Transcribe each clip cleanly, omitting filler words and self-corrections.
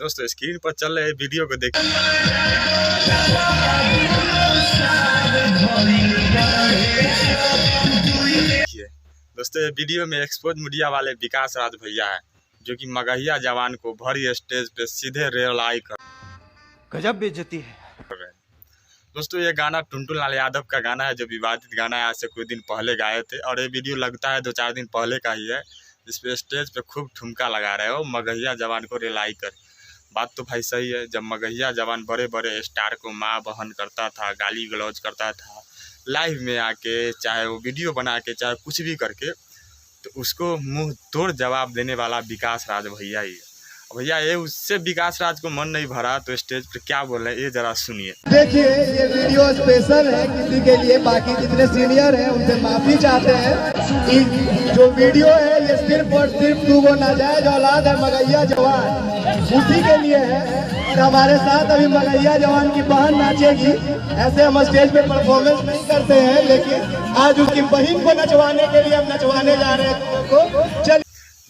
दोस्तों स्क्रीन पर चल रहे वीडियो को देखिए। दोस्तों वीडियो में एक्सपोज मीडिया वाले विकास राज भैया है, जो कि मगहिया जवान को भरी स्टेज पे सीधे रेलाई कर गजब बेइज्जती है। दोस्तों ये गाना टुनटुन लाल यादव का गाना है, जो विवादित गाना है, आज से कुछ दिन पहले गाए थे। और ये वीडियो लगता है 2-4 दिन पहले का ही है, जिसपे स्टेज पे खूब ठुमका लगा रहे हो मगहिया जवान को रेलाई कर। बात तो भाई सही है, जब मगहिया जवान बड़े बड़े स्टार को माँ बहन करता था, गाली गलौज करता था लाइव में आके, चाहे वो वीडियो बना के, चाहे कुछ भी करके, तो उसको मुंह तोड़ जवाब देने वाला विकास राज भैया ही है। भैया ये उससे विकास राज को मन नहीं भरा तो स्टेज पे क्या बोल रहे हैं ये जरा सुनिए। देखिए ये वीडियो स्पेशल है किसी के लिए, बाकी जितने सीनियर हैं उनसे माफी चाहते हैं। जो वीडियो है ये सिर्फ और सिर्फ 2 वो नाजायज औलाद है मगहिया जवान, उसी के लिए है। और हमारे साथ अभी मगहिया जवान की बहन नाचेगी। ऐसे हम स्टेज पे परफॉर्मेंस नहीं करते हैं, लेकिन आज उसकी बहन को नचवाने के लिए हम नचवाने जा रहे हैं। चलिए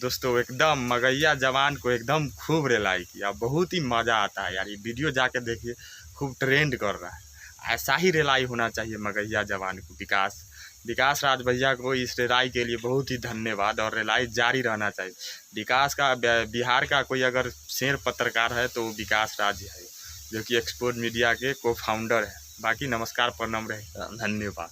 दोस्तों एकदम मगहिया जवान को एकदम खूब रेलाई किया, बहुत ही मज़ा आता है यार। ये वीडियो जाके देखिए, खूब ट्रेंड कर रहा है। ऐसा ही रेलाई होना चाहिए मगहिया जवान को। विकास राज भैया को इस रेलाई के लिए बहुत ही धन्यवाद, और रेलाई जारी रहना चाहिए। विकास का बिहार का कोई अगर शेर पत्रकार है तो विकास राज है, जो कि एक्सपोज मीडिया के को फाउंडर है। बाकी नमस्कार प्रणाम रहे, धन्यवाद।